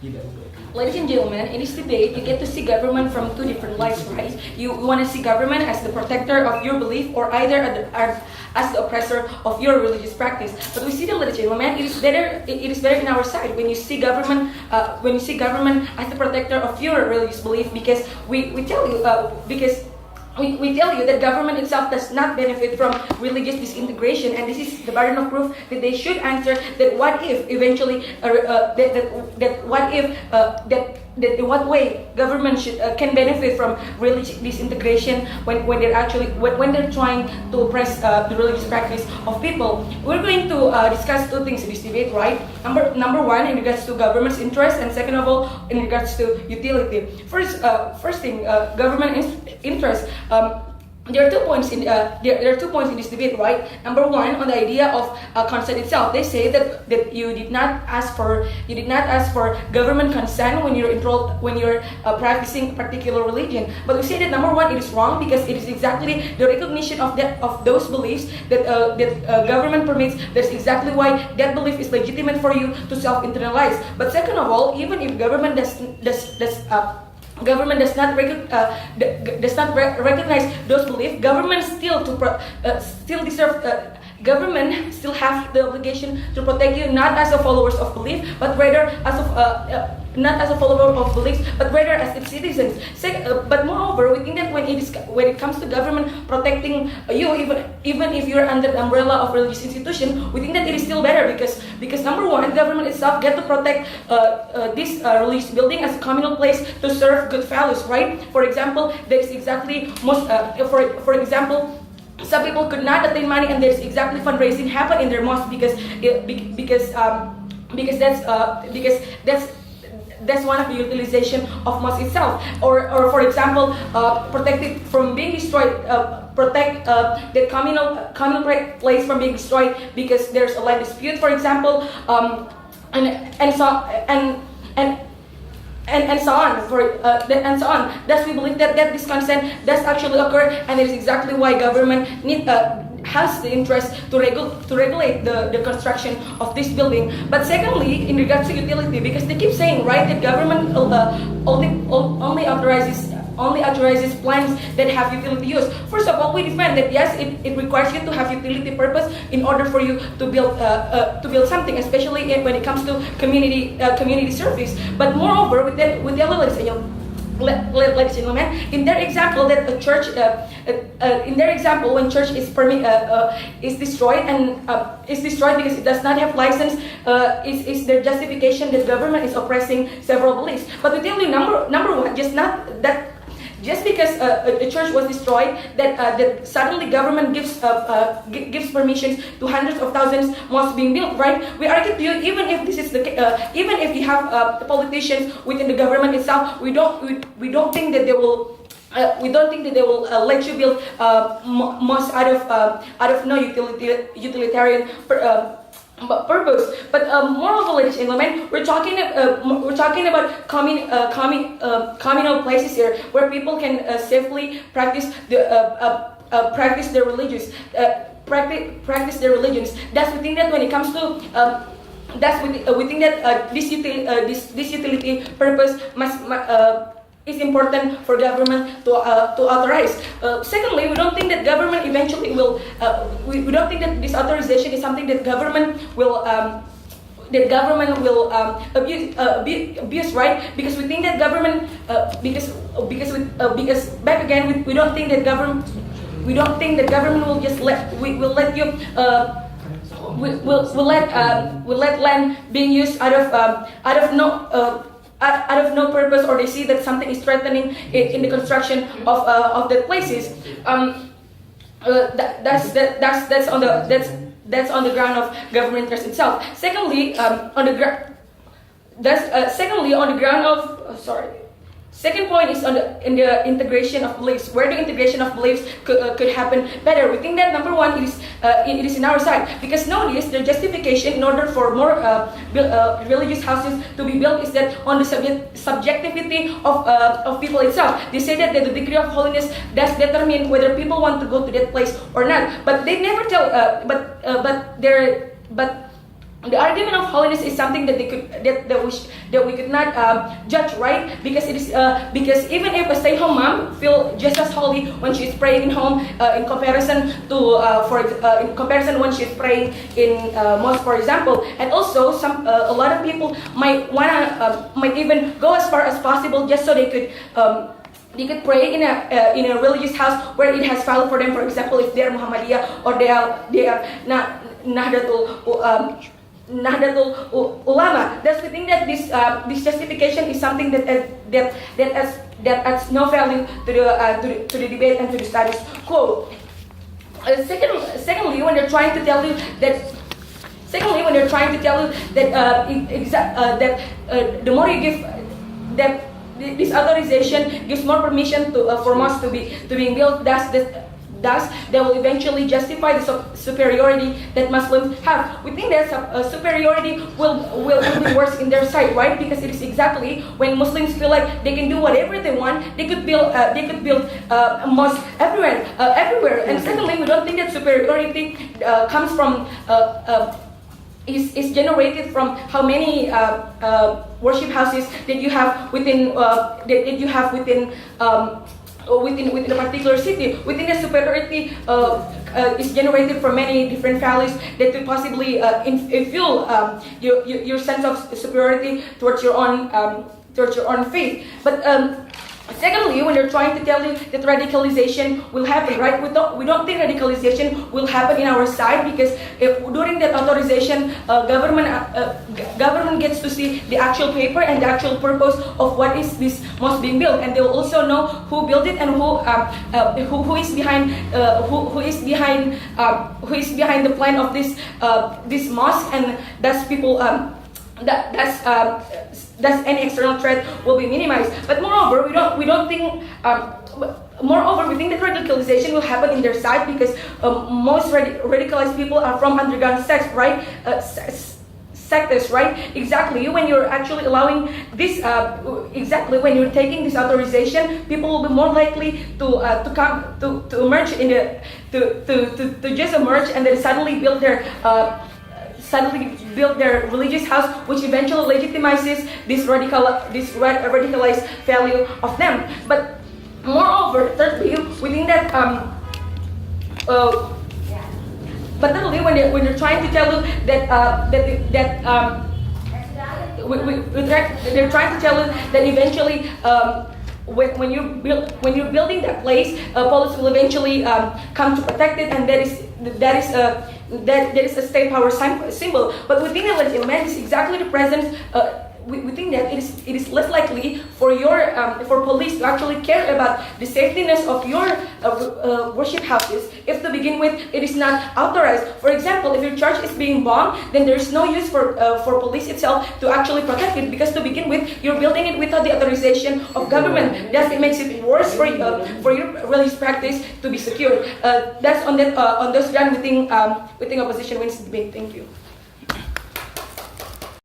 Ladies and gentlemen, in this debate, you get to see government from two different lights, right? You want to see government as the protector of your belief, or either as the oppressor of your religious practice. But we see that, ladies and gentlemen, it is better in our side when you see government as the protector of your religious belief, because we tell you we tell you that government itself does not benefit from religious disintegration, and this is the burden of proof that they should answer. That what if eventually that in what way government can benefit from religious disintegration when they're trying to oppress the religious practice of people. We're going to discuss two things in this debate, right? Number one, in regards to government's interest, and second of all, in regards to utility. First thing, government interest. There are 2 points in there are 2 points in this debate, right? Number one, on the idea of consent itself. They say that you did not ask for government consent when you're practicing a particular religion. But we say that number one, it is wrong, because it is exactly the recognition of those beliefs that government permits. That's exactly why that belief is legitimate for you to self-internalize. But second of all, even if government does not recognize those beliefs, government government still have the obligation to protect you, not as a followers of belief, but rather as a follower of beliefs, but rather as its citizens. But moreover, we think that when it comes to government protecting you, even if you're under the umbrella of religious institution, we think that it is still better, because number one, government itself get to protect this religious building as a communal place to serve good values, right? For example, there is exactly for example, some people could not attain money, and there's exactly fundraising happen in their mosque because that's one of the utilization of mosque itself. Or for example, protect it from being destroyed. Protect the communal place from being destroyed because there's a land dispute, for example, and so on. Thus, we believe that this consent does actually occur, and it is exactly why government has the interest to regulate the construction of this building. But secondly, in regards to utility, because they keep saying, right, that government only authorizes plans that have utility use. First of all, we defend that yes, it requires you to have utility purpose in order for you to build something, especially when it comes to community service. But moreover, with the ladies and gentlemen, in their example, that a church, when church is destroyed because it does not have license, is their justification that government is oppressing several beliefs. But we tell you, number one, just because a church was destroyed, that suddenly government gives permissions to hundreds of thousands mosques being built, right? We argue to you, even if this is even if you have politicians within the government itself, we don't think that they will. We don't think that they will let you build mosques out of no utilitarian purpose. But moreover, ladies and gentlemen, we're talking about communal places here where people can safely practice their religions. Thus, we think that when it comes to we think that this utility purpose is important for government to authorize. Secondly, we don't think that government eventually will. We don't think that this authorization is something that government will abuse, right? Because we think that government because back again we don't think that government will just let you. We'll let land being used out of no purpose, or they see that something is threatening in the construction of the places. That's on the ground of government interest itself. Secondly, second point is in the integration of beliefs, where the integration of beliefs could happen better. We think that number one, it is in our side, because nowadays the justification in order for more religious houses to be built is that on the subjectivity of people itself. They say that the degree of holiness does determine whether people want to go to that place or not. But they never tell. the argument of holiness is something that we could not judge, right? Because it is because even if a stay-home mom feel just as holy when she's praying in home in comparison to in comparison when she's praying in mosque, for example. And also a lot of people might even go as far as possible just so they could pray in a religious house where it has value for them. For example, if they are Muhammadiyah or they are Nahdlatul Ulama. Thus, we think that this justification is something that adds no value to the debate and to the status quo. Secondly, when they're trying to tell you that. Secondly, when they're trying to tell you that the more you give, that this authorization gives more permission for mosques to being built. Thus, they will eventually justify the superiority that Muslims have. We think that superiority will be worse in their side, right? Because it is exactly when Muslims feel like they can do whatever they want, they could build a mosque everywhere. And secondly, we don't think that superiority comes from is generated from how many worship houses that you have within within a particular city. We think that superiority is generated from many different values that could possibly fuel your sense of superiority towards your own faith. But secondly, when they're trying to tell you that radicalization will happen, right? We don't think radicalization will happen in our side, because during that authorization, government gets to see the actual paper and the actual purpose of what is this mosque being built, and they will also know who built it and who is behind the plan of this mosque, and thus people thus any external threat will be minimized. But moreover, we don't think. Moreover, we think that radicalization will happen in their side, because most radicalized people are from underground sects, right? Sectors, right? Exactly. When you're actually allowing this, exactly when you're taking this authorization, people will be more likely to emerge in to just emerge and then suddenly build their religious house, which eventually legitimizes this radicalized value of them. But moreover, thirdly, we think that but thirdly, when they're trying to tell you that they're trying to tell you that eventually when you're building that place, police will eventually come to protect it, and that is a state power symbol. But we think that legitimacy is exactly the presence. We think that it is less likely for police to actually care about the safetyness of your worship houses if to begin with it is not authorized. For example, if your church is being bombed, then there is no use for police itself to actually protect it, because to begin with you're building it without the authorization of government. Thus, it makes it worse for your religious practice to be secured. That's on those grounds we think opposition wins the debate. Thank you.